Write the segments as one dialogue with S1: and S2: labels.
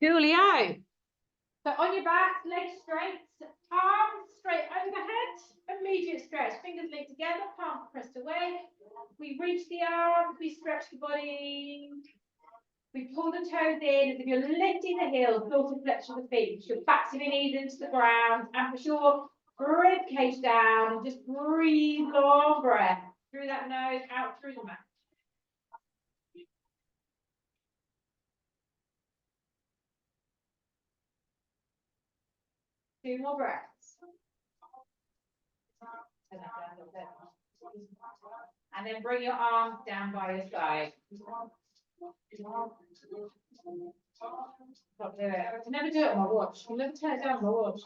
S1: Coolio. So on your back, legs straight, arms straight overhead, immediate stretch, fingers linked together, palms pressed away. We reach the arms, we stretch the body. We pull the toes in as if you're lifting the heels, floor to flexion of the feet. Push your backs of your knees into the ground and push your rib cage down and just breathe long breath through that nose, out through the mouth. Two more breaths. And then bring your arms down by your side. I can never do it on my watch. I can never turn it down on my watch.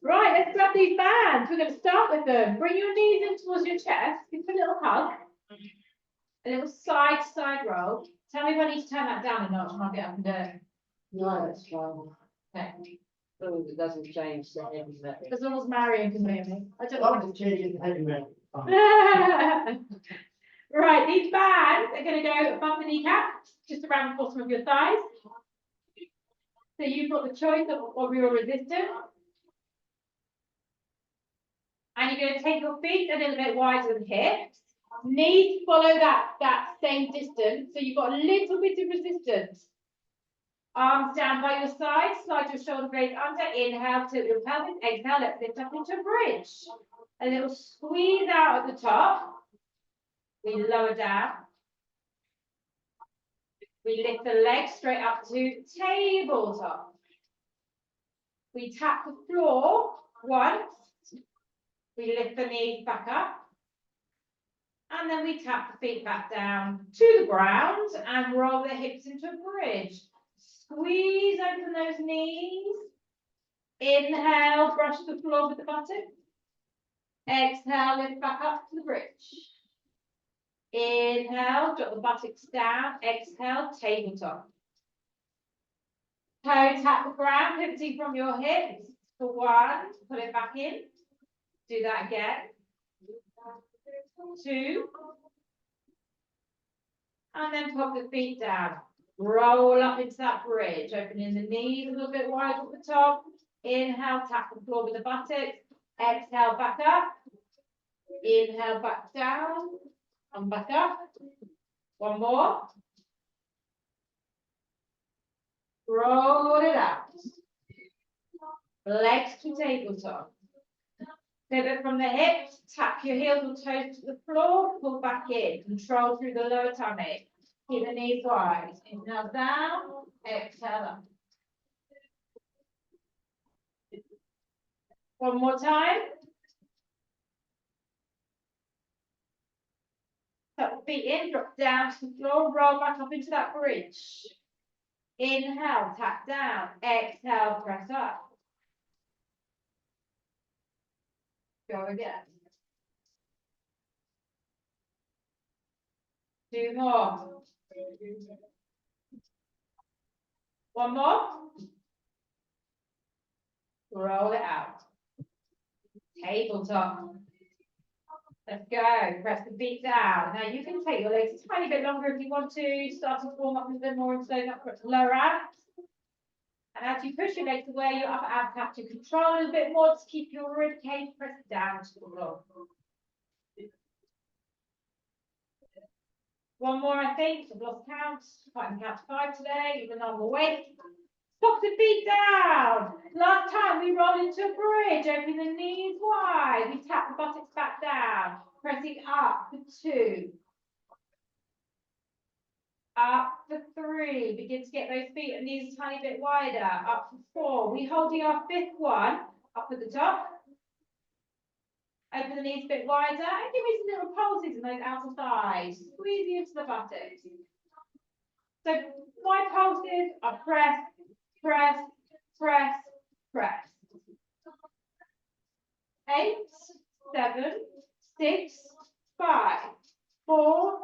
S1: Right, let's grab these bands. We're going to start with them. Bring your knees in towards your chest. Give a little hug. A little side to side roll. Tell me if I need to turn that down a notch and I'll get up and do it.
S2: No, that's fine.
S1: Okay.
S2: As long as it doesn't change the heavy metal.
S1: As long as Marion can hear me. I don't
S2: I
S1: want
S2: want to change the heavy metal.
S1: Right, these bands are going to go above the kneecap, just around the bottom of your thighs. So you've got the choice of your resistance. And you're going to take your feet a little bit wider than hips. Knees follow that same distance. So you've got a little bit of resistance. Arms down by your side, slide your shoulder blades under, inhale, tilt your pelvis, exhale, let's lift up into a bridge. A little squeeze out at the top. We lower down. We lift the legs straight up to tabletop. We tap the floor once. We lift the knees back up. And then we tap the feet back down to the ground and roll the hips into a bridge. Squeeze open those knees. Inhale, brush the floor with the buttocks. Exhale, lift back up to the bridge. Inhale, drop the buttocks down. Exhale, tabletop. Toe tap the ground, pivoting from your hips. For one, put it back in. Do that again. Two. And then pop the feet down. Roll up into that bridge, opening the knees a little bit wide at the top. Inhale, tap the floor with the buttocks. Exhale, back up. Inhale, back down. And back up. One more. Roll it out. Legs to tabletop. Pivot from the hips. Tap your heels or toes to the floor. Pull back in. Control through the lower tummy. Keep the knees wide. Inhale down. Exhale up. One more time. Tuck the feet in, drop down to the floor, roll back up into that bridge. Inhale, tap down. Exhale, press up. Go again. Two more. One more. Roll it out. Tabletop. Let's go. Press the feet down. Now you can take your legs a tiny bit longer if you want to. Start to warm up a bit more and slow up to lower abs. And as you push your legs away, your upper abs have to control a little bit more to keep your rib cage pressed down to the floor. One more, I think. I've lost count. I can count to 5 today, even though I'm awake. Pop the feet down. Last time we roll into a bridge, open the knees wide. We tap the buttocks back down, pressing up for 2. Up for 3. Begin to get those feet and knees a tiny bit wider. Up for 4. We're holding our 5th one up at the top. Open the knees a bit wider and give me some little pulses in those outer thighs. Squeeze you into the buttocks. So my pulses are press, press, press, press. 8, 7, 6, 5, 4,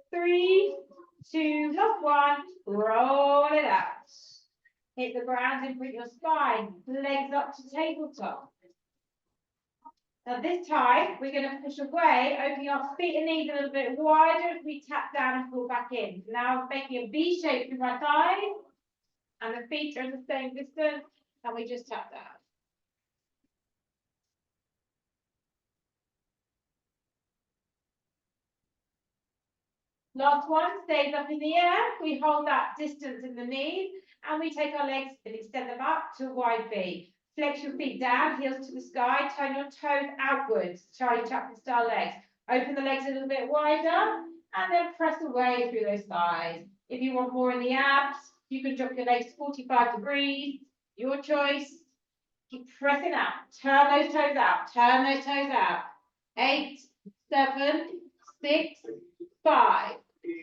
S1: 3, 2, last one. Roll it out. Hit the ground and bring your spine. Legs up to tabletop. Now this time, we're going to push away, opening our feet and knees a little bit wider as we tap down and pull back in. Now I'm making a V shape through my thighs. And the feet are in the same distance, and we just tap down. Last one, stays up in the air. We hold that distance in the knees, and we take our legs and extend them up to a wide V. Flex your feet down, heels to the sky, turn your toes outwards, Charlie Chaplin style legs. Open the legs a little bit wider, and then press away through those thighs. If you want more in the abs, you can drop your legs 45 degrees, your choice. Keep pressing out, turn those toes out, turn those toes out. 8, 7, 6, 5,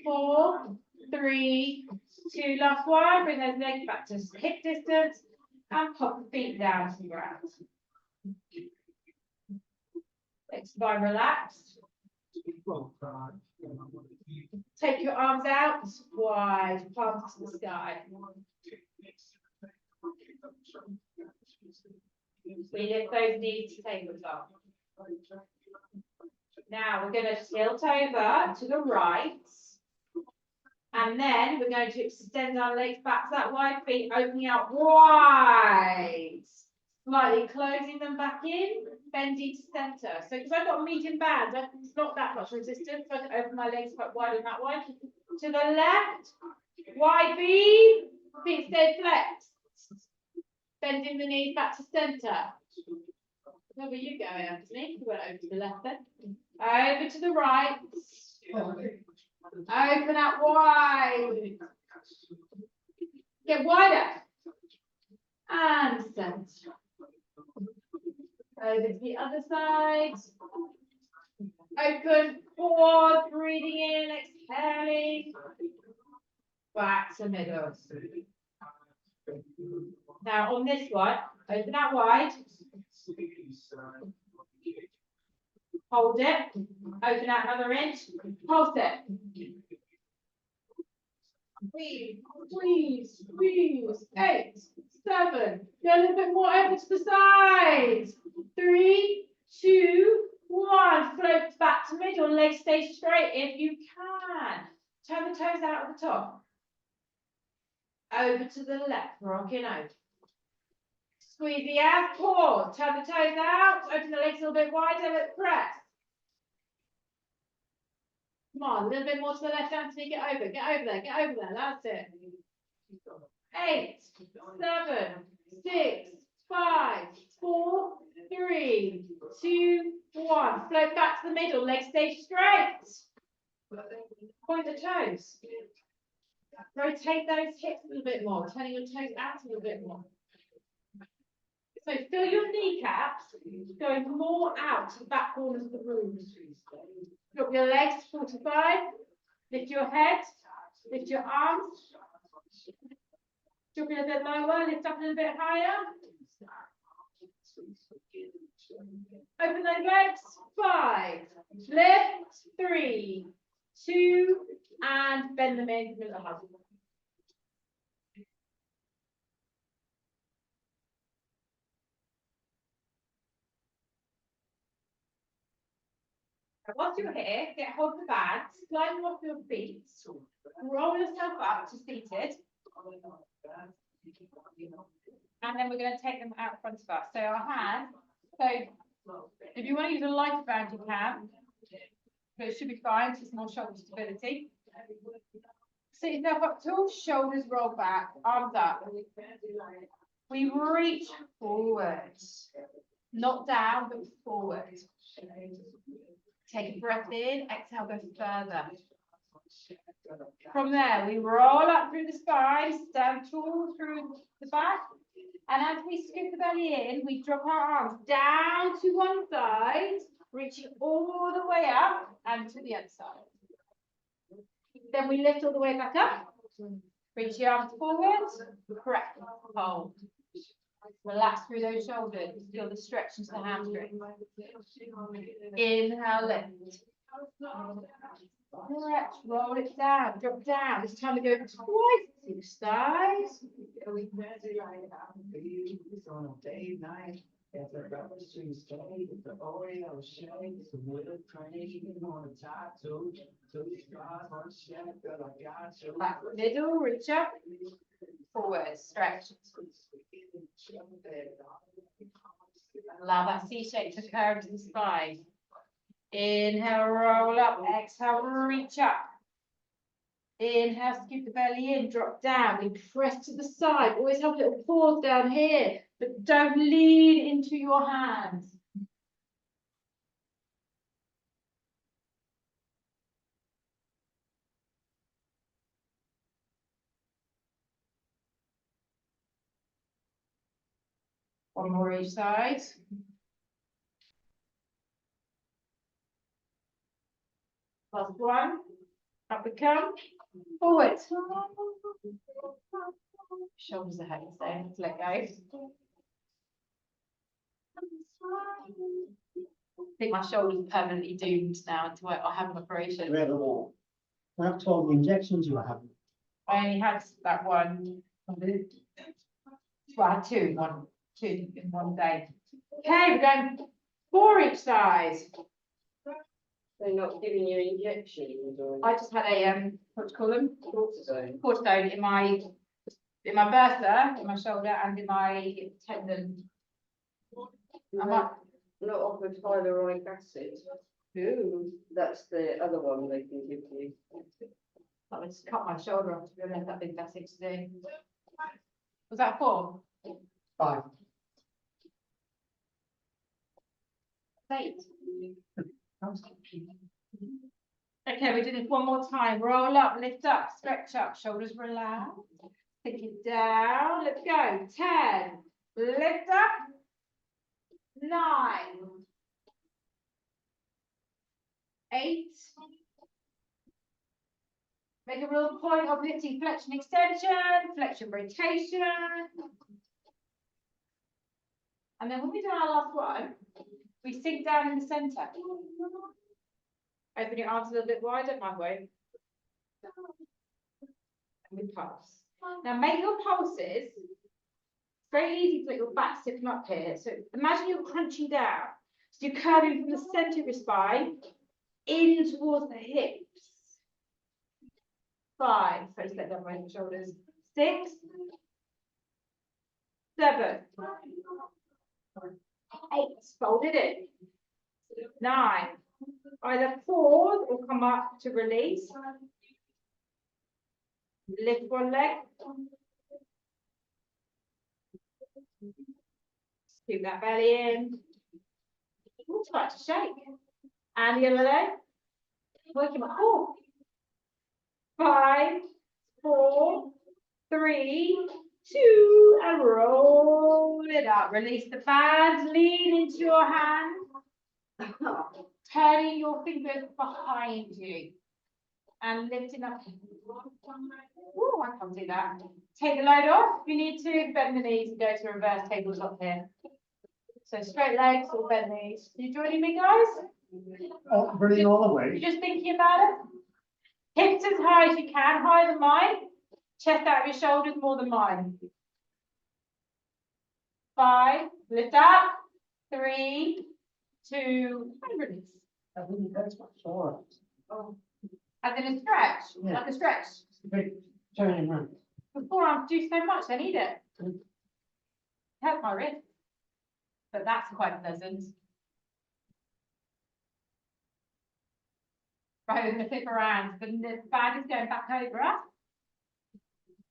S1: 4, 3, 2, last one. Bring those legs back to hip distance and pop the feet down to the ground. Legs spine relaxed. Take your arms out wide, palms to the sky. We lift those knees to tabletop. Now we're going to tilt over to the right. And then we're going to extend our legs back to that wide feet, opening out wide. Slightly closing them back in, bending to center. So because I've got a medium band, it's not that much resistance. So I can open my legs quite wide on that one. To the left, wide V, feet stay flexed. Bending the knees back to center. Where were you going, Anthony? You went over to the left then. Over to the right. Open up wide. Get wider. And center. Over to the other side. Open, pause, breathing in, exhaling. Back to middle. Now on this one, open out wide. Hold it. Open out another inch. Pulse it. Squeeze, squeeze, squeeze. 8, 7. Go a little bit more over to the side. 3, 2, 1. Float back to middle. Legs stay straight if you can. Turn the toes out at the top. Over to the left. Rocking over. Squeeze the abs. Pause. Turn the toes out. Open the legs a little bit wider. Let's press. Come on, a little bit more to the left, Anthony. Get over there, get over there. That's it. 8, 7, 6, 5, 4, 3, 2, 1. Float back to the middle. Legs stay straight. Point the toes. Rotate those hips a little bit more. Turning your toes out a little bit more. So feel your kneecaps going more out to the back corners of the room. Drop your legs 45. Lift your head. Lift your arms. Drop it a bit lower. Lift up a little bit higher. Open those legs. 5. Lift. 3, 2, and bend them in. Middle hug. Once you're here, get hold of the bag, slide them off your feet, roll yourself up to seated, and then we're going to take them out in front of us. So our hands, so if you want to use a lighter band, you can, but it should be fine, it's just more shoulder stability. Sit yourself up tall, shoulders roll back, arms up. We reach forward, not down, but forward. Take a breath in, exhale, go further. From there, we roll up through the spine, stand tall through the back. And as we scoop the belly in, we drop our arms down to one side, reaching all the way up and to the other side. Then we lift all the way back up. Reach your arms forward, press, hold. Relax through those shoulders. Feel the stretch into the hamstrings. Inhale, lift. Stretch, roll it down, drop down. This time we go twice to the sides. Back middle, reach up. forward, stretch. Allow that C shape to curve to the spine. Inhale, roll up, exhale, reach up. Inhale, scoop the belly in, drop down, and press to the side. Always have a little pause down here, but don't lean into your hands. One more each side. Last one. Up we come. Forward. Shoulders are heavy, so let's let go. I think my shoulders are permanently doomed now to I have an operation.
S3: We have them all. After all the injections you were having.
S1: I only had that one. Well, I had two in one day. Okay, we're going 4 each side.
S2: They're not giving you injections or?
S1: I just had a what do you call them?
S2: Cortisone.
S1: Cortisone in my bursa, in my shoulder, and in my tendon. I'm up.
S2: Not offered hyaluronic acid.
S1: Ooh.
S2: That's the other one they can give you.
S1: I just cut my shoulder off to be honest. That big that's it to do. Was that 4?
S3: 5.
S1: 8. Okay, we're doing this one more time. Roll up, lift up, stretch up, shoulders relax. Take it down. Let's go. 10. Lift up. 9. 8. Make a real point of lifting flexion extension, flexion rotation. And then when we do our last one, we sink down in the center. Open your arms a little bit wide, don't mind weight. And we pulse. Now make your pulses. It's very easy to let your back stiffen up here. So imagine you're crunching down. So you're curving from the center of your spine in towards the hips. 5. So just let that around your shoulders. 6. 7. 8. Folded it. 9. Either pause or come up to release. Lift one leg. Scoop that belly in. Ooh, start to shake. And the other leg. Working my core. 5, 4, 3, 2, and roll it up. Release the band, lean into your hand. Turning your fingers behind you. And lifting up. Ooh, I can't do that. Take the load off. If you need to, bend the knees and go to reverse tabletop here. So straight legs or bend knees. You joining me, guys?
S3: Oh, bringing all the way.
S1: You're just thinking about it? Hips as high as you can, higher than mine. Chest out of your shoulders, more than mine. 5, lift up. 3, 2, and release.
S3: I think that's my sore.
S1: Oh. As in a stretch,
S3: Yeah.
S1: like a stretch.
S3: Big turning around.
S1: The forearms do so much, they need it. Hurt my wrist. But that's quite pleasant. Right, we're going to flip around. The band is going back over us.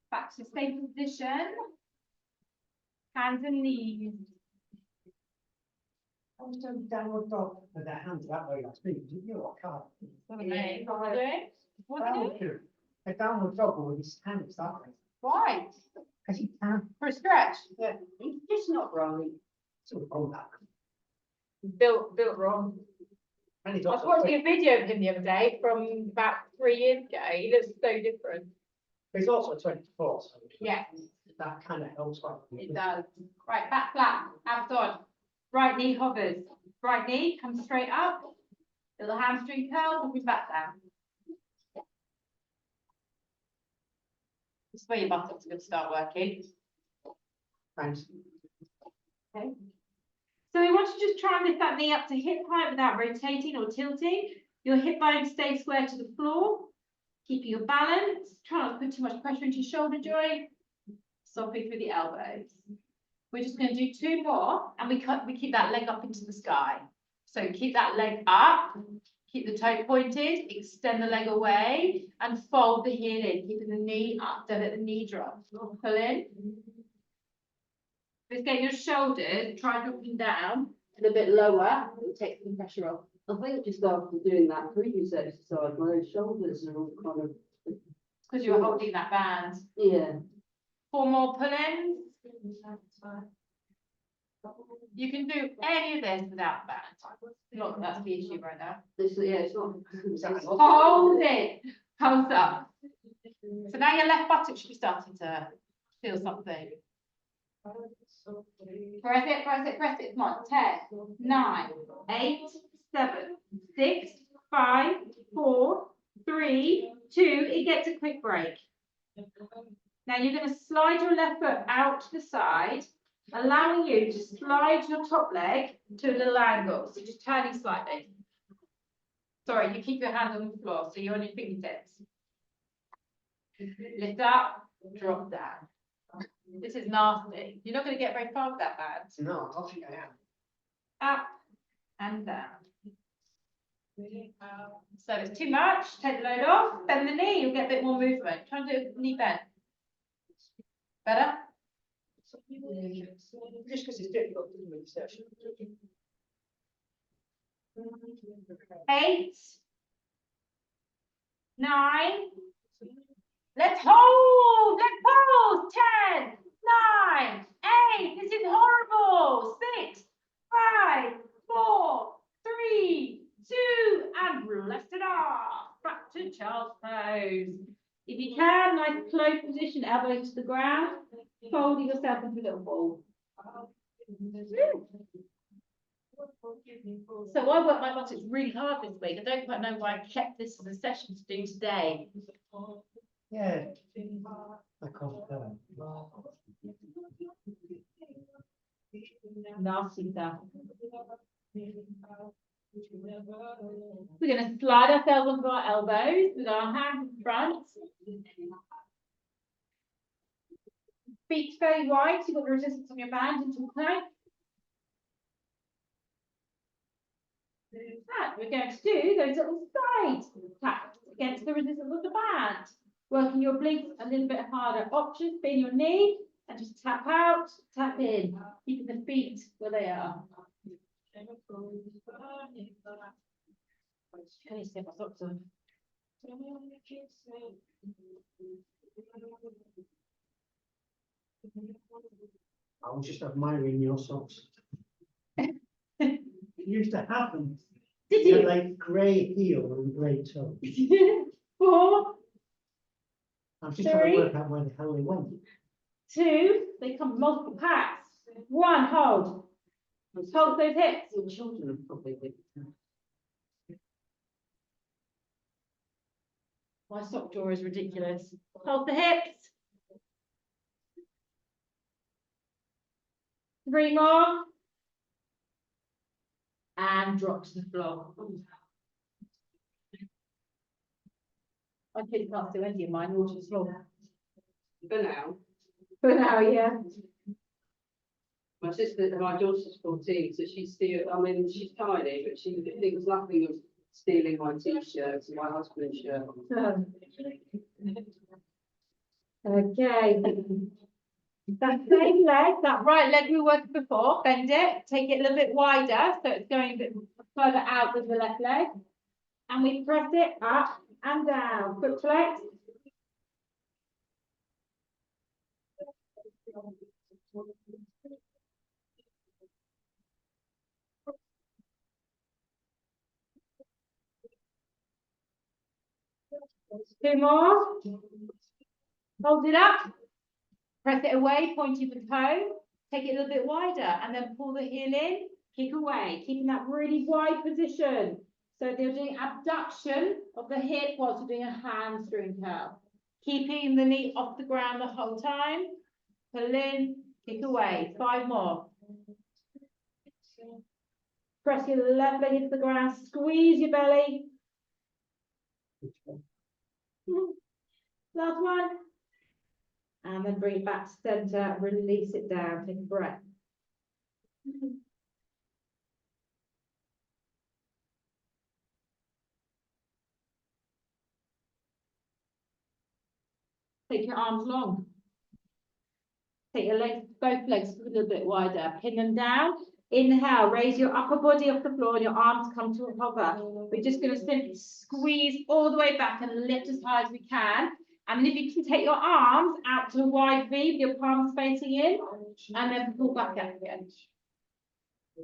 S1: Back to the same position. Hands and knees.
S3: I was doing downward dog with their hands that way last week. You know what, Carl?
S1: Okay, what are we doing? What are we doing?
S3: A downward dog with his hands that way.
S1: Right.
S3: Because he can.
S1: For a stretch.
S2: Yeah, it's just not right.
S3: Sort of on that.
S1: Built wrong.
S3: And he's
S1: I was
S3: also
S1: watching a video of him the other day from about 3 years ago. He looks so different.
S3: he's also 24, so
S1: Yeah,
S3: that kind of helps.
S1: it does. Right, back flat, abs on. Right knee hovers. Right knee comes straight up. Little hamstring curl, moving back down. This is where your buttocks are going to start working.
S3: Thanks.
S1: Okay. So we want to just try and lift that knee up to hip height without rotating or tilting. Your hip bone stays square to the floor. Keeping your balance. Try not to put too much pressure into your shoulder joint. Sopping through the elbows. We're just going to do 2 more, and we keep that leg up into the sky. So keep that leg up, keep the toe pointed, extend the leg away, and fold the heel in, keeping the knee up. Don't let the knee drop. Pull in. Let's get your shoulders, try dropping down a little bit lower. It takes some pressure off.
S2: I think just after doing that previous exercise, my shoulders are all kind of.
S1: Because you're holding that band.
S2: Yeah.
S1: 4 more pull-ins. You can do any of this without band. Not that that's the issue right now.
S2: It's not.
S1: Hold it. Comes up. So now your left buttock should be starting to feel something. Press it, press it, press it. Come on. 10, 9, 8, 7, 6, 5, 4, 3, 2. It gets a quick break. Now you're going to slide your left foot out to the side, allowing you to slide your top leg to a little angle. So just turning slightly. Sorry, you keep your hand on the floor, so you're on your fingertips. Lift up, drop down. This is nasty. You're not going to get very far with that band.
S3: No, I don't think I am.
S1: Up and down. So it's too much. Take the load off. Bend the knee. You'll get a bit more movement. Try and do a knee bend. Better?
S3: Just because it's difficult to do in session.
S1: 8, 9. Let's hold. Let's pause. 10, 9, 8. This is horrible. 6, 5, 4, 3, 2, and rest it off. Back to child's pose. If you can, nice close position, elbows to the ground, folding yourself into a little ball. So I worked my buttocks really hard this week. I don't quite know why I kept this as a session to do today.
S3: Yeah. I can't tell.
S1: Nasty stuff. We're going to slide ourselves onto our elbows with our hands in front. Feet very wide, so you've got the resistance on your band into the plank. And we're going to do those little side taps against the resistance of the band. Working your obliques a little bit harder. Options, bend your knee and just tap out, tap in, keeping the feet where they are. Can you see my socks on?
S3: I was just admiring your socks. It used to happen.
S1: Did
S3: You
S1: you?
S3: had like grey heel and grey toe.
S1: 4,
S3: I'm just trying to
S1: 3,
S3: work out where the hell they went.
S1: 2, they come multiple packs. 1, hold. Hold those hips.
S2: Your children have probably been.
S1: My sock drawer is ridiculous. Hold the hips. 3 more. And drop to the floor. My kids can't do any of mine, all to the floor.
S2: For now.
S1: For now, yeah.
S2: My daughter's 14, so she's still, I mean, she's tiny, but she thinks nothing of stealing my t-shirts and my husband's shirt.
S1: Okay. That same leg, that right leg we worked before, bend it, take it a little bit wider, so it's going a bit further out with the left leg. And we press it up and down. Foot flex. Two more. Hold it up. Press it away, pointing the toe. Take it a little bit wider and then pull the heel in. Kick away, keeping that really wide position. So they're doing abduction of the hip whilst you're doing a hamstring curl. Keeping the knee off the ground the whole time. Pull in, kick away. 5 more. Press your left leg into the ground. Squeeze your belly. Last one. And then bring it back to center, release it down, take a breath. Take your arms long. Take your legs, both legs a little bit wider. Pin them down. Inhale, raise your upper body off the floor and your arms come to a hover. We're just going to simply squeeze all the way back and lift as high as we can. And then if you can take your arms out to a wide V with your palms facing in, and then pull back out again.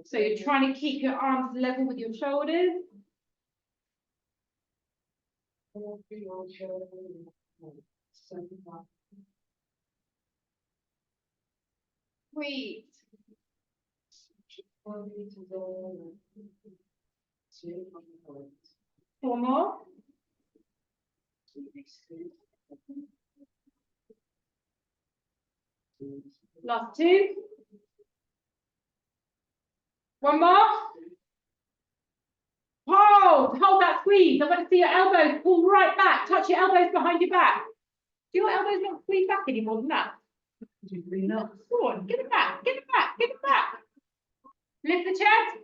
S1: So you're trying to keep your arms level with your shoulders. Breathe. 4 more. Last 2. 1 more. Hold that squeeze. I want to see your elbows pull right back. Touch your elbows behind your back. Do your elbows not squeeze back any more than that? No. Go on, get it back, get it back, get it back. Lift the chest.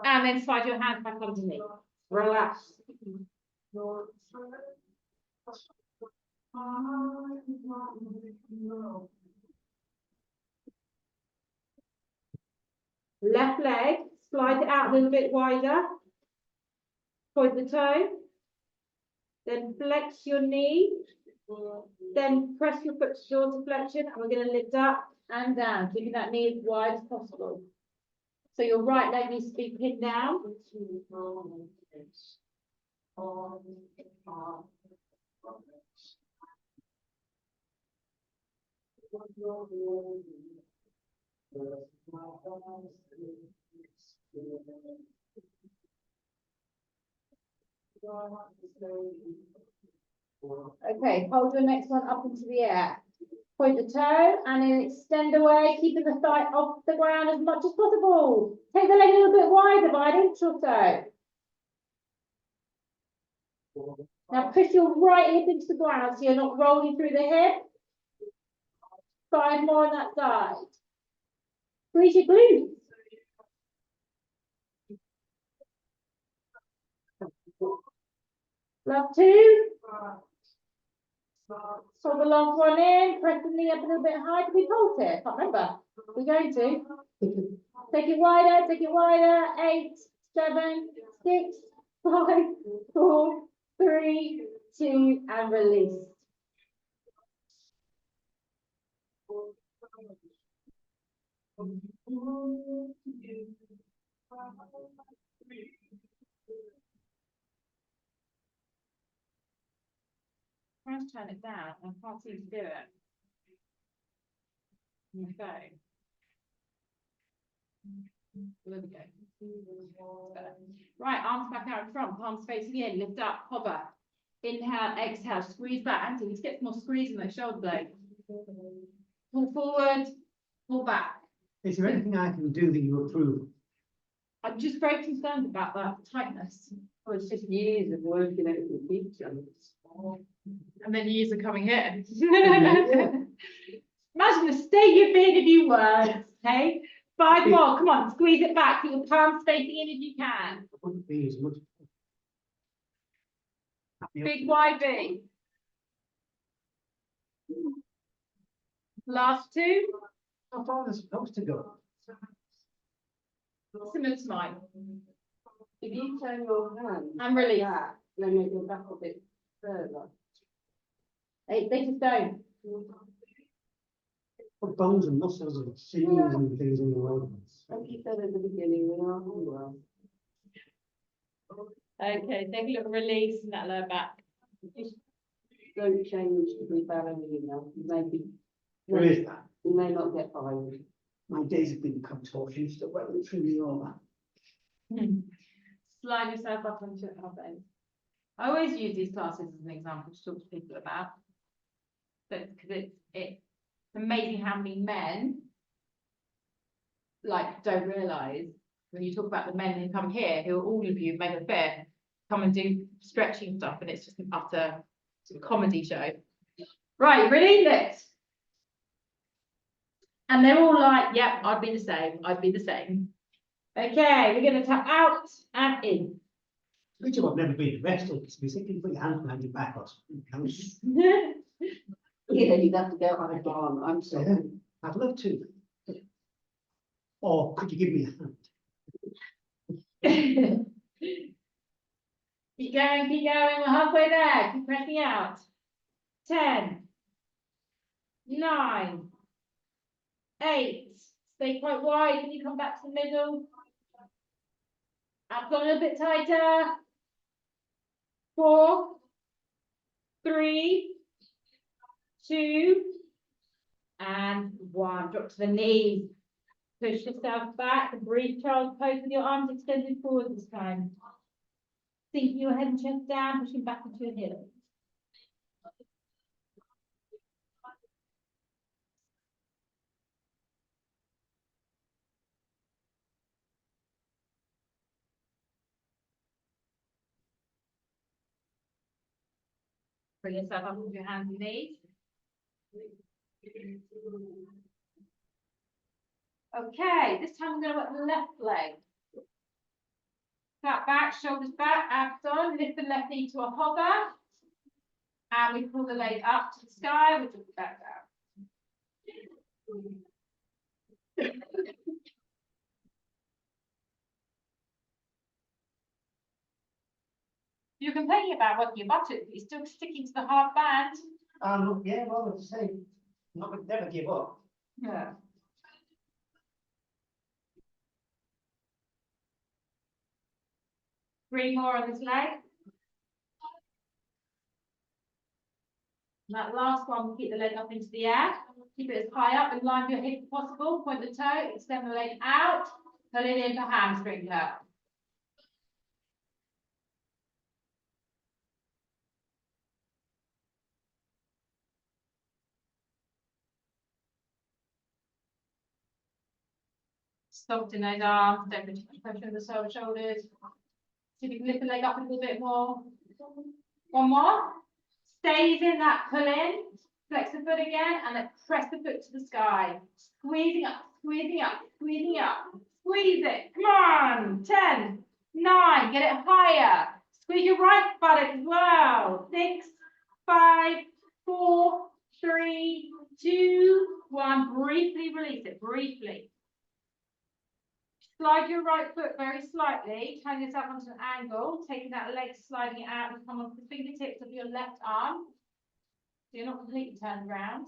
S1: And then slide your hands back underneath. Relax. Left leg, slide it out a little bit wider. Point the toe. Then flex your knee. Then press your foot to shoulder flexion. And we're going to lift up and down, keeping that knee as wide as possible. So your right leg needs to be pinned down. Okay, hold your next one up into the air. Point the toe and then extend away, keeping the thigh off the ground as much as possible. Take the leg a little bit wider by an inch or so. Now push your right hip into the ground so you're not rolling through the hip. 5 more on that side. Squeeze your glutes. Last 2. Pull the last one in, press the knee up a little bit high. Did we hold it? I can't remember. We're going to. Take it wider, take it wider. 8, 7, 6, 5, 4, 3, 2, and release. Trying to turn it down. I can't seem to do it. Okay. There we go. Right, arms back out in front, palms facing in, lift up, hover. Inhale, exhale, squeeze back. Anthony, let's get some more squeeze in those shoulder blades. Pull forward, pull back.
S3: Is there anything I can do that you approve?
S1: I'm just very concerned about that tightness.
S2: Well, it's just years of working out with teachers.
S1: And then years of coming here. Imagine the state of being if you were, okay? 5 more, come on, squeeze it back, keep your palms facing in if you can.
S3: I wouldn't be as much.
S1: Big wide V. Last 2.
S3: How far are they supposed to go?
S1: Similar to mine.
S2: If you turn your hand
S1: And release.
S2: back, then make your back a bit further.
S1: They just don't.
S3: What bones and muscles and sinews and things in the way.
S2: Like you said at the beginning, we are well.
S1: Okay, take a little release in that lower back.
S2: Just don't change to be ballerina. Maybe
S3: Where is that?
S2: you may not get fired.
S3: My days have been contortionist at well and truly over.
S1: Slide yourself up onto your elbows. I always use these classes as an example to talk to people about. But because it's amazing how many men don't realise when you talk about the men who come here, who are all of you mega fit, come and do stretching stuff, and it's just an utter sort of comedy show. Right, ready? Lift. And they're all like, yep, I've been the same. I've been the same. Okay, we're going to tap out and in.
S3: Good job I've never been arrested, because we think you put your hands behind your back or something.
S2: Yeah, you'd have to go on a barn, I'm sorry.
S3: Yeah, I'd love to. Or could you give me a hand?
S1: Keep going, we're halfway there. Keep pressing out. 10, 9, 8. Stay quite wide when you come back to the middle. Abs on a little bit tighter. 4, 3, 2, and 1. Drop to the knees. Push yourself back. Breathe child's pose with your arms extended forward this time. Sinking your head and chest down, pushing back into your hips. Bring yourself up with your hands and knees. Okay, this time we're going to work the left leg. Flat back, shoulders back, abs on, lift the left knee to a hover. And we pull the leg up to the sky, we drop it back down. You're complaining about working your buttocks, but you're still sticking to the hard band.
S3: Yeah, well, as I say, not gonna never give up.
S1: Yeah. Three more on this leg. And that last one, keep the leg up into the air. Keep it as high up in line with your hip as possible. Point the toe, extend the leg out, pull it in for hamstring curl. Soften those arms, don't put too much pressure on the shoulders. See if you can lift the leg up a little bit more. One more. Stays in that pull in. Flex the foot again and then press the foot to the sky. Squeezing up, squeezing up, squeezing up. Squeeze it. Come on. 10, 9. Get it higher. Squeeze your right buttock as well. 6, 5, 4, 3, 2, 1. Briefly release it. Briefly. Slide your right foot very slightly, turn yourself onto an angle, taking that leg, sliding it out, and come onto the fingertips of your left arm. So you're not completely turned around.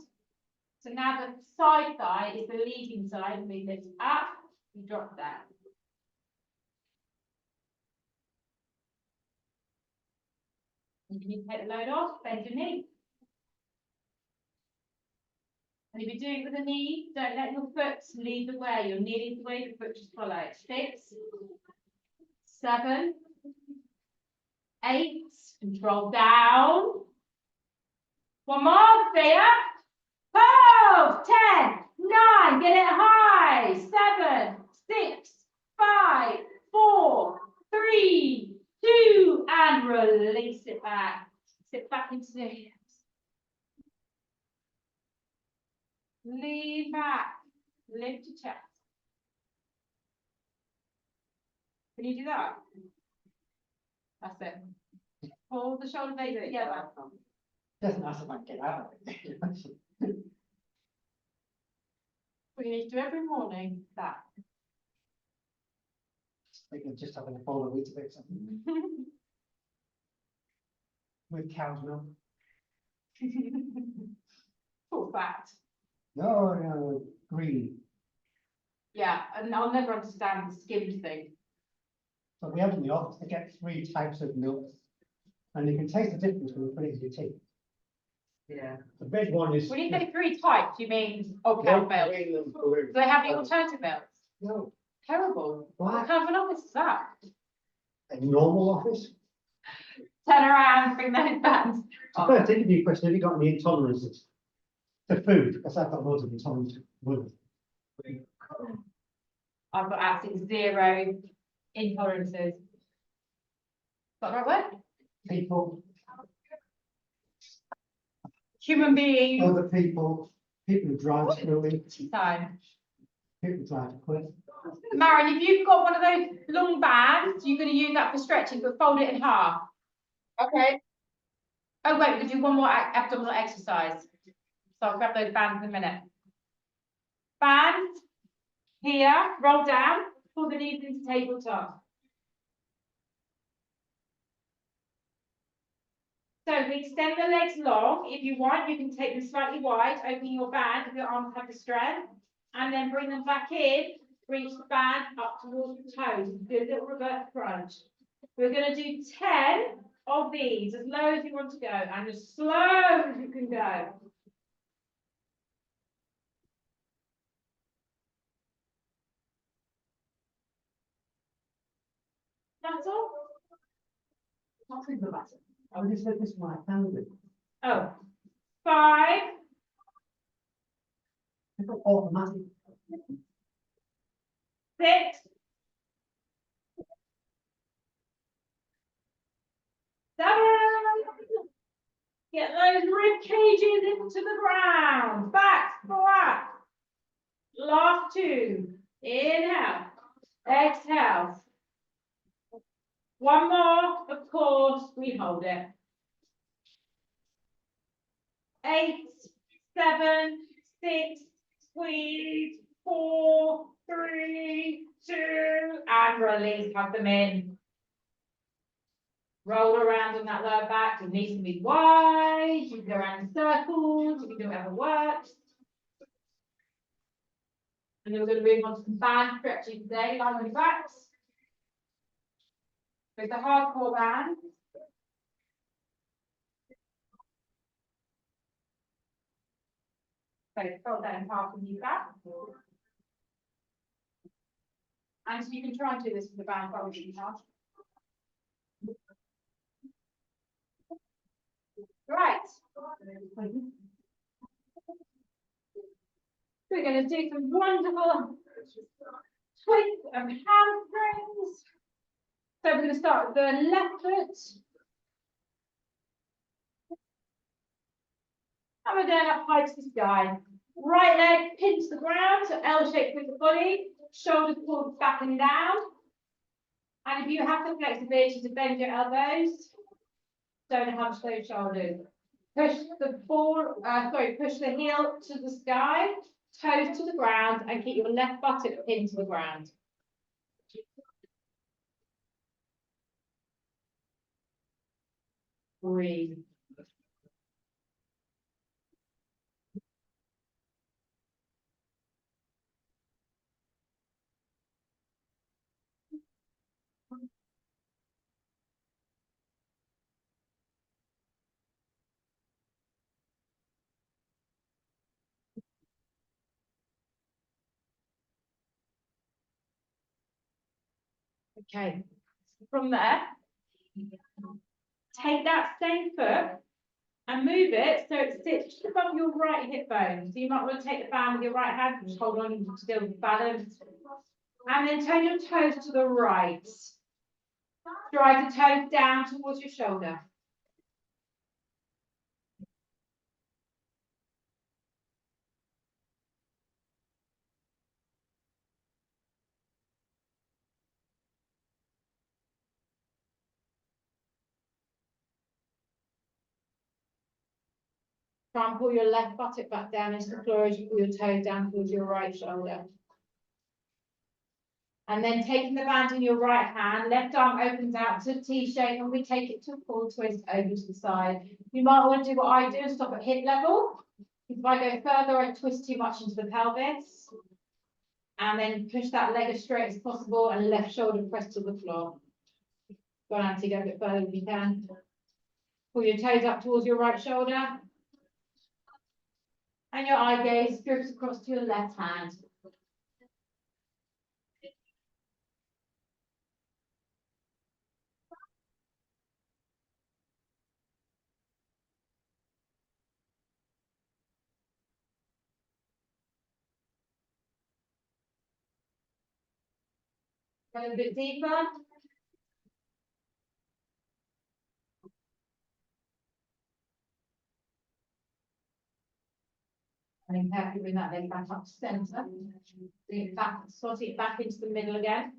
S1: So now the side thigh is the leading side, and we lift up, we drop down. And you can take the load off, bend your knee. And if you're doing it with a knee, don't let your foot lead the way. Your knee leads the way, the foot just follows. 6, 7, 8, control down. One more, stay up. Hold, 10, 9, get it high. 7, 6, 5, 4, 3, 2, and release it back. Sit back into the hips. Lean back, lift your chest. Can you do that? That's it. Pull the shoulder blades together.
S3: Doesn't matter if I get out of it.
S1: We need to do every morning that.
S3: They can just have a bowl of Weetabix with cow's milk.
S1: Full fat.
S3: No, green.
S1: Yeah, and I'll never understand the skimmed thing.
S3: So we have in the office, they get 3 types of milk. And you can taste the difference when you put it in your teeth.
S2: Yeah.
S3: The red one is.
S1: When you say 3 types, you mean cow milk? Do they have the alternative milks?
S3: No.
S1: Terrible. What
S3: Black.
S1: kind of an office is that?
S3: A normal office.
S1: Turn around, bring those back.
S3: The first interview question, have you got any intolerances to food? Because I've got loads of intolerance to wood.
S1: I've got absolutely 0 intolerances. Is that the right word?
S3: People.
S1: human being
S3: Other people who drive slowly,
S1: time.
S3: people drive quick.
S1: Marion, if you've got one of those long bands, you're going to use that for stretching, but fold it in half.
S4: Okay.
S1: Oh, wait, we'll do one more abdominal exercise. So I'll grab those bands in a minute. Bands, here, roll down, pull the knees into tabletop. So we extend the legs long. If you want, you can take them slightly wide, opening your band if your arms have the strength, and then bring them back in, reach the band up towards the toes. Do a little reverse crunch. We're going to do 10 of these, as low as you want to go, and as slow as you can go. That's all.
S3: I think the button. I would have said this one, I found it.
S1: Oh, 5,
S3: It's automatic.
S1: 6, 7. Get those rib cages into the ground. Back flat. Last 2. Inhale. Exhale. One more. Of course, we hold it. 8, 7, 6. Squeeze. 4, 3, 2, and release. Hug them in. Roll around on that lower back. Your knees can be wide. You can go around in circles. You can do whatever works. And then we're going to move on to some band stretching today. Lie on your backs. With the hardcore band. So fold that in half and knee back. And so you can try and do this with the band folded in half. Right. We're going to do some wonderful twists of hamstrings. So we're going to start with the left foot. And we're going up high to the sky. Right leg pins the ground, so L shape with the body. Shoulders pulled back and down. And if you have the flexibility to bend your elbows, don't hunch those shoulders. Push the push the heel to the sky, toes to the ground, and keep your left buttock pinned to the ground. Breathe. Okay, from there, take that same foot and move it so it sits just above your right hip bone. So you might want to take the band with your right hand, just hold on, you can still balance. And then turn your toes to the right. Drive the toes down towards your shoulder. Try and pull your left buttock back down into the floor as you pull your toes down towards your right shoulder. And then taking the band in your right hand, left arm opens out to T shape, and we take it to a full twist over to the side. You might want to do what I do and stop at hip level. If I go further, I twist too much into the pelvis. And then push that leg as straight as possible and left shoulder pressed to the floor. Go on, Auntie, go a bit further if you can. Pull your toes up towards your right shoulder. And your eye gaze drifts across to your left hand. Go a bit deeper. And then carefully bring that leg back up to centre. Bring it back, slot it back into the middle again.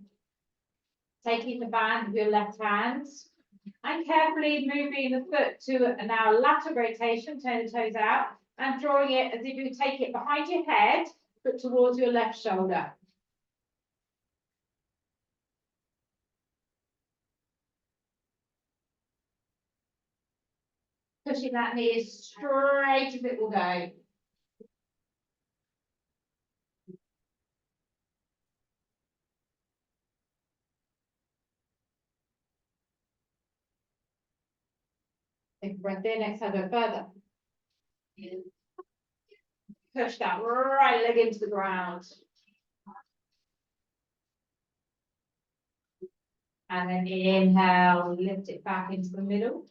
S1: Taking the band with your left hand. And carefully moving the foot to now lateral rotation, turn the toes out. And drawing it as if you take it behind your head, but towards your left shoulder. Pushing that knee as straight as it will go. Take a breath in, exhale, go further. Push that right leg into the ground. And then inhale, lift it back into the middle.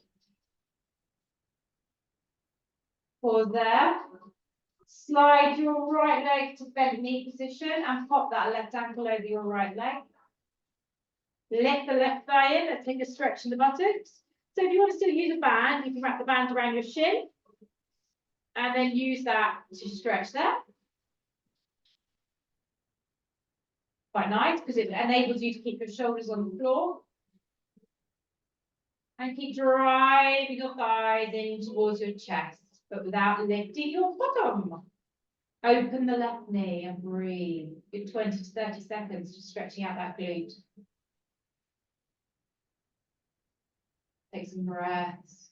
S1: Pause there. Slide your right leg to bent knee position and pop that left ankle over your right leg. Lift the left thigh in. Let's take a stretch in the buttocks. So if you want to still use a band, you can wrap the band around your shin. And then use that to stretch there. Quite nice because it enables you to keep your shoulders on the floor. And keep driving your thighs in towards your chest, but without lifting your bottom. Open the left knee and breathe. Give 20 to 30 seconds just stretching out that glute. Take some breaths.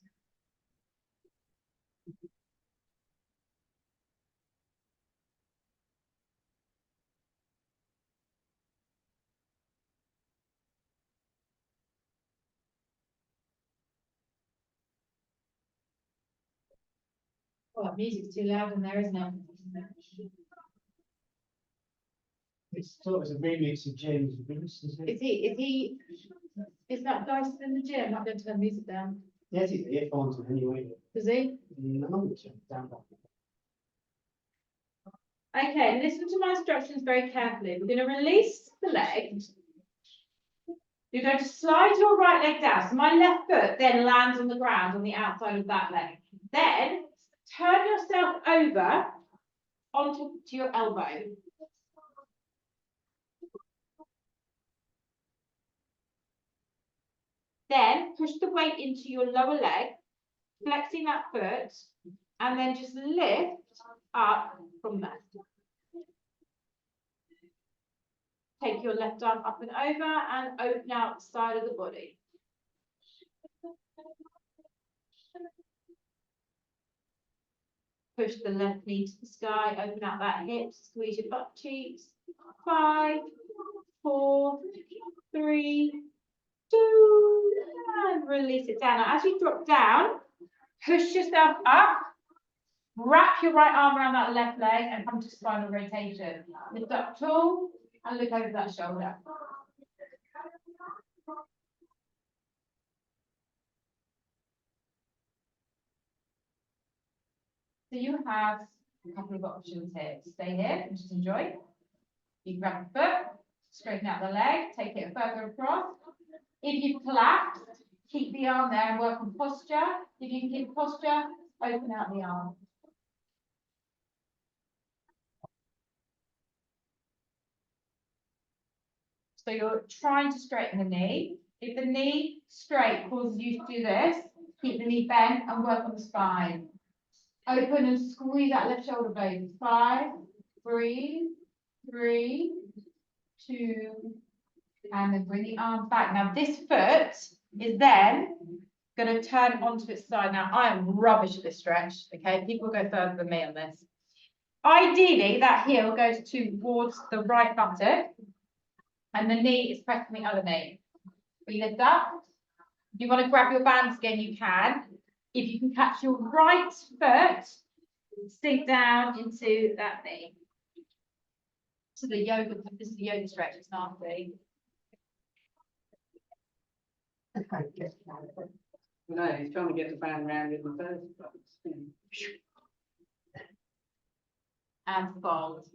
S1: Oh, music's too loud in there, isn't it?
S3: It's sort of a remix of James Bruce, isn't it?
S1: Is that guy still in the gym? I'm going to turn music down.
S3: Yes, he's earphones on anyway.
S1: Does he?
S3: No, it's down.
S1: Okay, listen to my instructions very carefully. We're going to release the leg. You're going to slide your right leg down. So my left foot then lands on the ground on the outside of that leg. Then turn yourself over onto your elbow. Then push the weight into your lower leg, flexing that foot, and then just lift up from there. Take your left arm up and over and open out the side of the body. Push the left knee to the sky, open out that hip, squeeze your butt cheeks. 5, 4, 3, 2, and release it down. Now, as you drop down, push yourself up, wrap your right arm around that left leg and come to spinal rotation. Lift up tall and look over that shoulder. So you have a couple of options here. Stay here and just enjoy. You grab the foot, straighten out the leg, take it further across. If you've collapsed, keep the arm there and work on posture. If you can keep posture, open out the arm. So you're trying to straighten the knee. If the knee straight causes you to do this, keep the knee bent and work on the spine. Open and squeeze that left shoulder blade. 5, breathe, 3, 2, and then bring the arm back. Now this foot is then going to turn onto its side. Now I am rubbish at this stretch, okay? People go further than me on this. Ideally, that heel goes towards the right buttock and the knee is pressing the other knee. We lift up. If you want to grab your bands again, you can. If you can catch your right foot, sink down into that knee. So the yoga, this is the yoga stretch, it's nasty.
S2: No, he's trying to get the band round in the first place.
S1: And fold.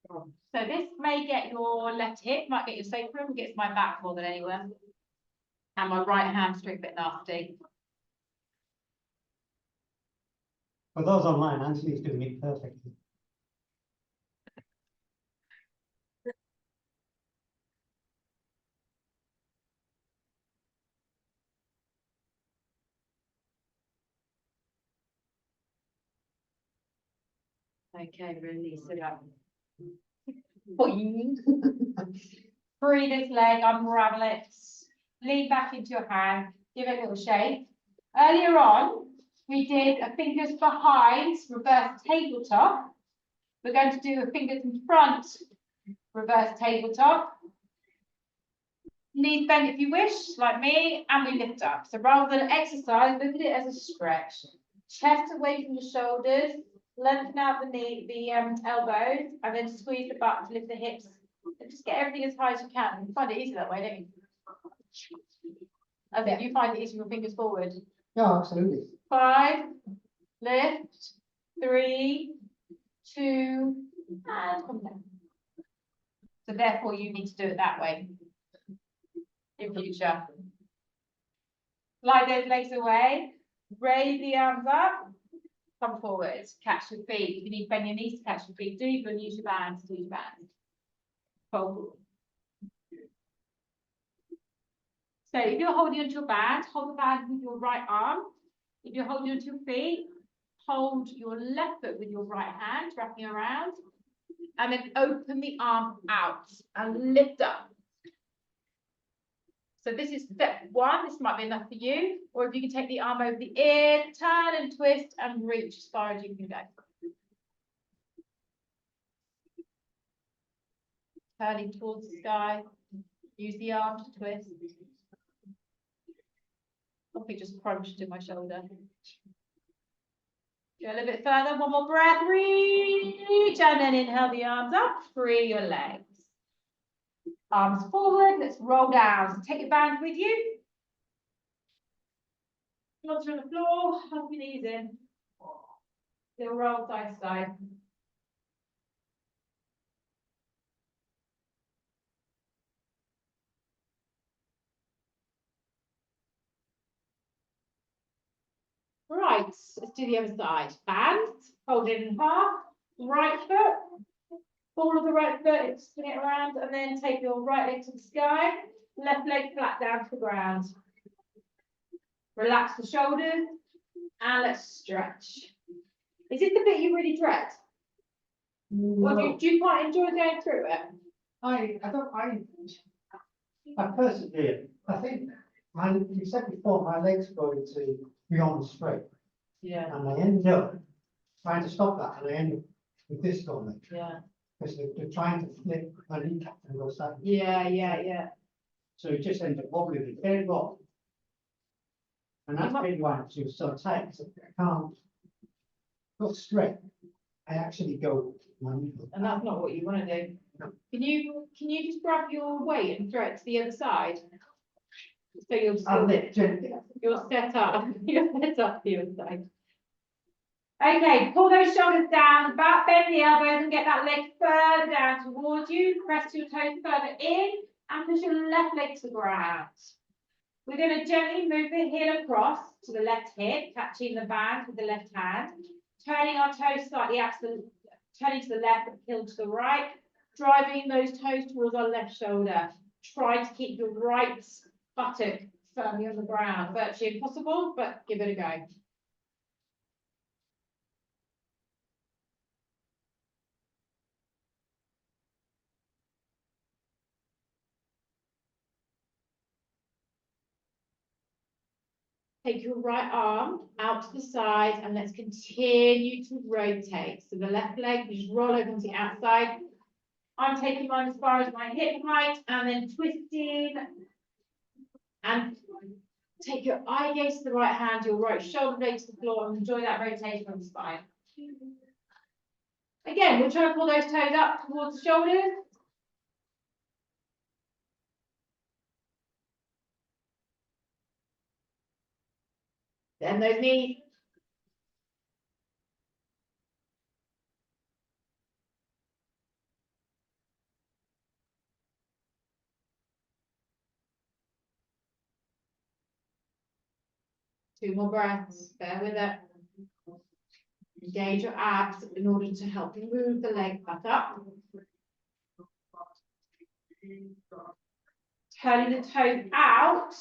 S1: So this may get your left hip, might get your sacrum, gets my back more than anywhere. And my right hamstring a bit nasty.
S3: For those online, Anthony's doing it perfectly.
S1: Okay, release it up. Boing. Free this leg, unravel it. Lean back into your hand, give it a little shake. Earlier on, we did a fingers behind, reverse tabletop. We're going to do a fingers in front, reverse tabletop. Knees bend if you wish, like me, and we lift up. So rather than exercise, look at it as a stretch. Chest away from the shoulders, lengthen out the knee, the elbows, and then squeeze the butt to lift the hips. And just get everything as high as you can. You find it easy that way, don't you? I think you find it easy with your fingers forward.
S3: Yeah, absolutely.
S1: 5, lift, 3, 2, and come down. So therefore you need to do it that way in future. Slide those legs away, raise the arms up, come forward, catch your feet. If you need to bend your knees to catch your feet, do, but use your bands, do your bands. Fold. So if you're holding onto your band, hold the band with your right arm. If you're holding onto your feet, hold your left foot with your right hand, wrapping around, and then open the arm out and lift up. So this is step 1. This might be enough for you. Or if you can take the arm over the ear, turn and twist and reach as far as you can go. Turning towards the sky. Use the arm to twist. Something just crunched in my shoulder. Go a little bit further. One more breath. Reach and then inhale the arms up. Free your legs. Arms forward. Let's roll down. So take your band with you. Hands on the floor. Hug your knees in. Still roll side to side. Right, let's do the other side. Bands, hold it in half. Right foot, ball of the right foot, spin it around, and then take your right leg to the sky. Left leg flat down to the ground. Relax the shoulders, and let's stretch. Is it the bit you really dread?
S3: No.
S1: Or do you quite enjoy going through it?
S3: I persevere. I think, you said before, my legs going to beyond straight.
S1: Yeah.
S3: And I end up trying to stop that, and I end up with this going.
S1: Yeah.
S3: Because they're trying to flip my kneecap and go side.
S1: Yeah.
S3: So it just ends up wobbling, it's very wrong. And that's maybe why it's just so tight, so I can't go straight. I actually go.
S1: And that's not what you want to do.
S3: No.
S1: Can you just grab your weight and throw it to the other side? So you're
S3: I'll
S1: still,
S3: lift gently.
S1: you're set up. You're set up to the other side. Okay, pull those shoulders down, back bend the elbows and get that leg further down towards you. Press your toes further in and push your left leg to the ground. We're going to gently move the heel across to the left hip, catching the band with the left hand, turning our toes slightly out to the, turning to the left and heel to the right, driving those toes towards our left shoulder. Try to keep your right buttock firmly on the ground. Virtually impossible, but give it a go. Take your right arm out to the side and let's continue to rotate. So the left leg, you just roll over to the outside. I'm taking mine as far as my hip height and then twisting. And take your eye gaze to the right hand, your right shoulder blade to the floor and enjoy that rotation on the spine. Again, we'll try to pull those toes up towards the shoulders. Then those knees. Two more breaths, bear with it. Engage your abs in order to help you move the leg back up. Turning the toes out,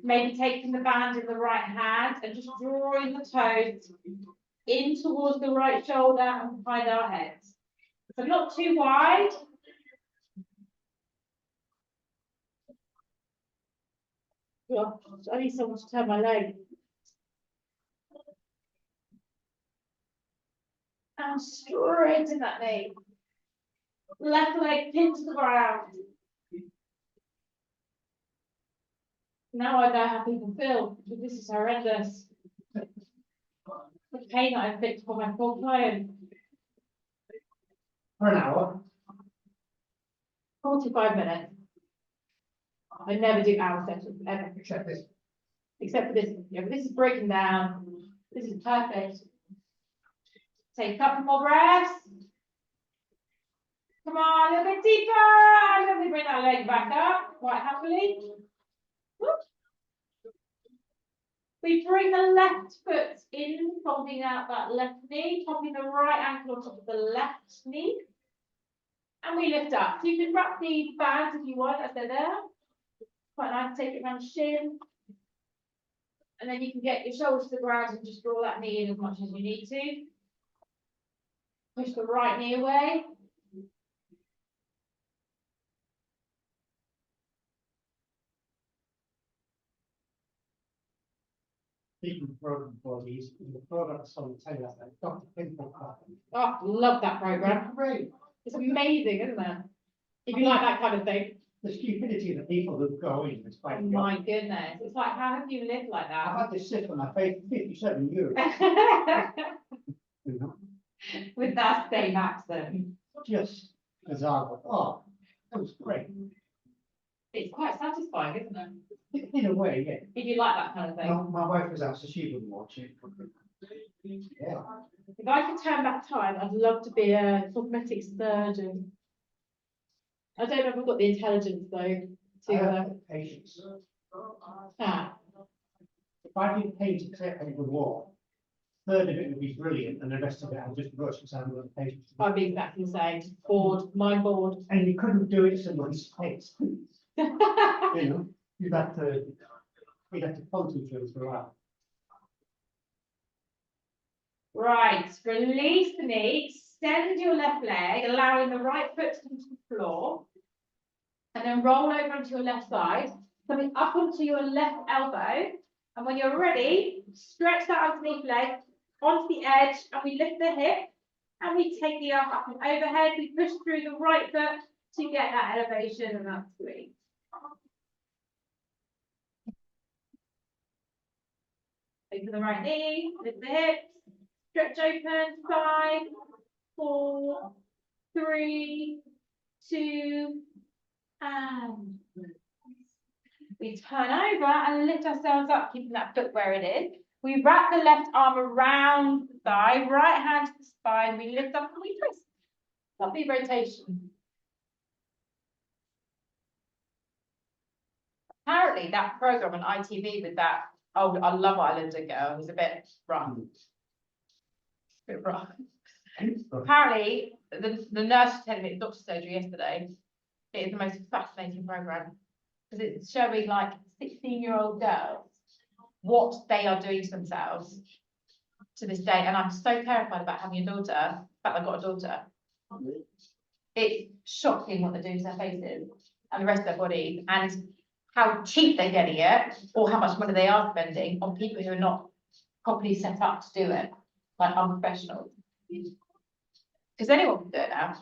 S1: maybe taking the band in the right hand and just drawing the toes in towards the right shoulder and behind our heads. So not too wide. Oh, I need someone to turn my leg. And straighten that knee. Left leg pinned to the ground. Now I know how people feel, because this is horrendous. The pain that I've fixed for my poor client.
S3: For an hour.
S1: 45 minutes. I never do hour sessions, ever.
S3: Check this.
S1: Except for this. Yeah, but this is breaking down. This is perfect. Take a couple more breaths. Come on, a little bit deeper. Let me bring that leg back up quite happily. Whoop. We bring the left foot in, folding out that left knee, popping the right ankle on top of the left knee. And we lift up. So you can wrap the bands if you want as they're there. Quite nice to take it around the shin. And then you can get your shoulders to the ground and just draw that knee in as much as you need to. Push the right knee away.
S3: Speaking of broken bodies, the products on the tail, like Dr. Pimple.
S1: Oh, love that program.
S3: Great.
S1: It's amazing, isn't it? If you like that kind of thing.
S3: The stupidity of the people who go in is
S1: Oh
S3: quite.
S1: my goodness. It's like, how have you lived like
S3: I've
S1: that?
S3: had this sit on my face for 57 years. You know,
S1: With that same accent.
S3: just bizarre. But, oh, that was great.
S1: It's quite satisfying, isn't it?
S3: In a way, yeah.
S1: If you like that kind of thing.
S3: My wife was out, so she wouldn't watch it. Yeah.
S1: If I could turn back time, I'd love to be a cosmetic surgeon. I don't know if I've got the intelligence though
S3: I
S1: to
S3: have patience.
S1: ah,
S3: If I did paint a clip over the wall, a third of it would be brilliant, and the rest of it I'd just rush because I haven't got the patience.
S1: I'd be exactly the same. Bored, mind bored.
S3: And you couldn't do it somebody's face. You know, you'd have to concentrate throughout.
S1: Right, release the knee, extend your left leg, allowing the right foot to come to the floor, and then roll over onto your left side, coming up onto your left elbow, and when you're ready, stretch that underneath leg onto the edge, and we lift the hip, and we take the arm up and overhead, we push through the right foot to get that elevation, and that's great. Open the right knee, lift the hips, stretch open, 5, 4, 3, 2, and we turn over and lift ourselves up, keeping that foot where it is. We wrap the left arm around the thigh, right hand to the spine, we lift up and we twist. Lovely rotation. Apparently that program on ITV with that old Love Islander girl was a bit rough. Apparently, the nurse was telling me at doctor's surgery yesterday, it is the most fascinating program because it's showing like 16-year-old girls what they are doing to themselves to this day. And I'm so terrified about having a daughter. In fact, I've got a daughter. It's shocking what they're doing to their faces and the rest of their bodies, and how cheap they're getting it, or how much money they are spending on people who are not properly set up to do it, like unprofessional. Because anyone can do it now.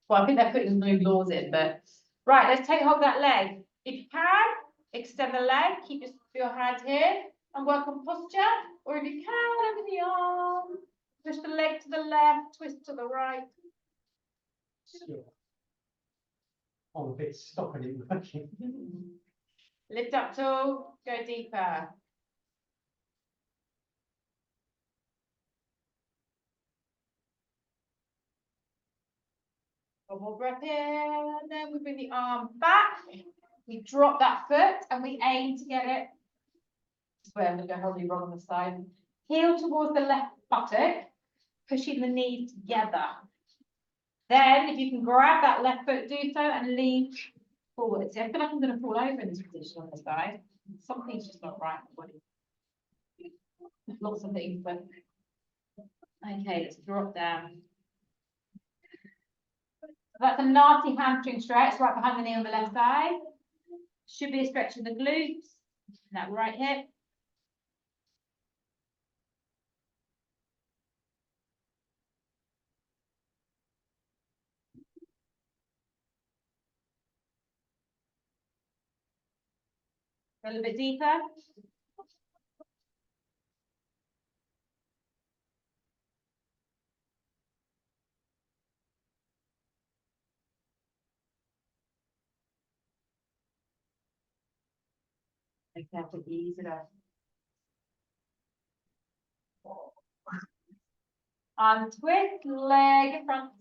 S1: Well, I think they're putting new laws in, but right, let's take hold of that leg. If you can, extend the leg, keep your hand here and work on posture. Or if you can, over the arm, push the leg to the left, twist to the right.
S3: Sure. I'm a bit stuck in it working.
S1: Lift up tall, go deeper. One more breath in, and then we bring the arm back. We drop that foot and we aim to get it. This is where I'm going to go horribly wrong on the side. Heel towards the left buttock. pushing the knees together. Then if you can grab that left foot, do so and lean forward. See, I feel like I'm going to fall over in this position on this side. Something's just not right in the body. Lots of things, but okay, let's drop down. That's a nasty hamstring stretch right behind the knee on the left side. Should be a stretch of the glutes, that right hip. A little bit deeper. Okay, I have to ease it up. Twist, leg in front,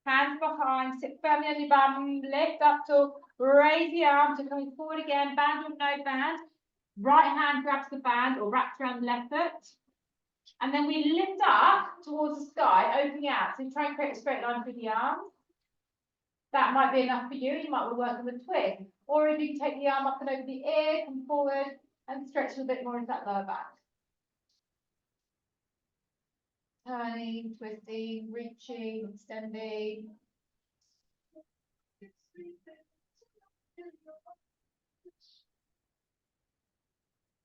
S1: hands behind, sit firmly on your bum, lift up to raise the arms, so coming forward again, band or no band. Right hand grabs the band or wraps around the left foot. And then we lift up towards the sky, opening out. So try and create a straight line through the arms. That might be enough for you. You might want to work on the twist. Or if you take the arm up and over the ear, come forward and stretch a little bit more into that lower back. Turning, twisting, reaching, extending.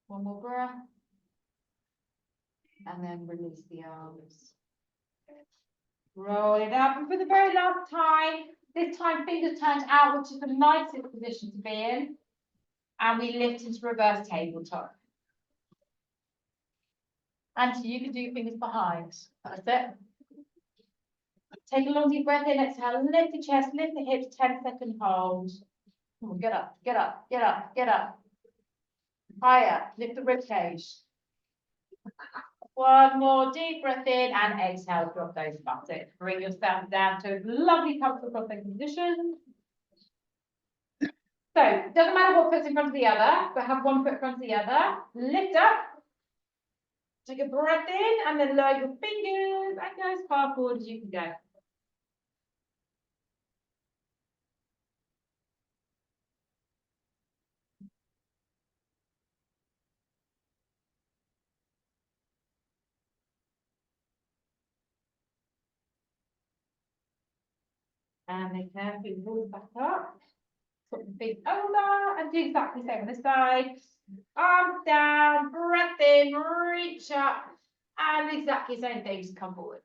S1: One more breath. And then release the arms. Roll it up. And for the very last time, this time fingers turned out, which is the nicest position to be in. And we lift into reverse tabletop. And so you can do your fingers behind. That's it. Take a long deep breath in, exhale, lift the chest, lift the hips, 10-second hold. Get up, get up, get up, get up. Higher, lift the rib cage. One more deep breath in and exhale, drop those buttocks. Bring yourself down to a lovely, comfortable cross-legged position. So, it doesn't matter what foot's in front of the other, but have one foot in front of the other. Lift up. Take a breath in and then lower your fingers and go as far forward as you can go. And then carefully roll back up. Put the feet over and do exactly the same on this side. Arms down, breath in, reach up, and exactly the same thing, just come forward.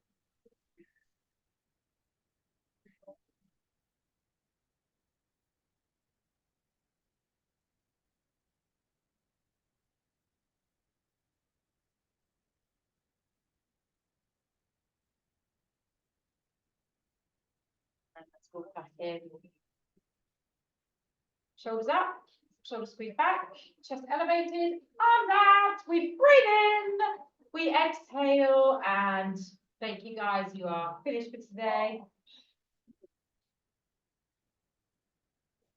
S1: And let's go back in. Shoulders up, shoulders squeeze back, chest elevated, arms out. We breathe in, we exhale, and thank you guys. You are finished for today.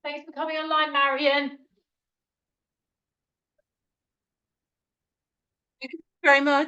S1: Thanks for coming online, Marion.
S4: Very much.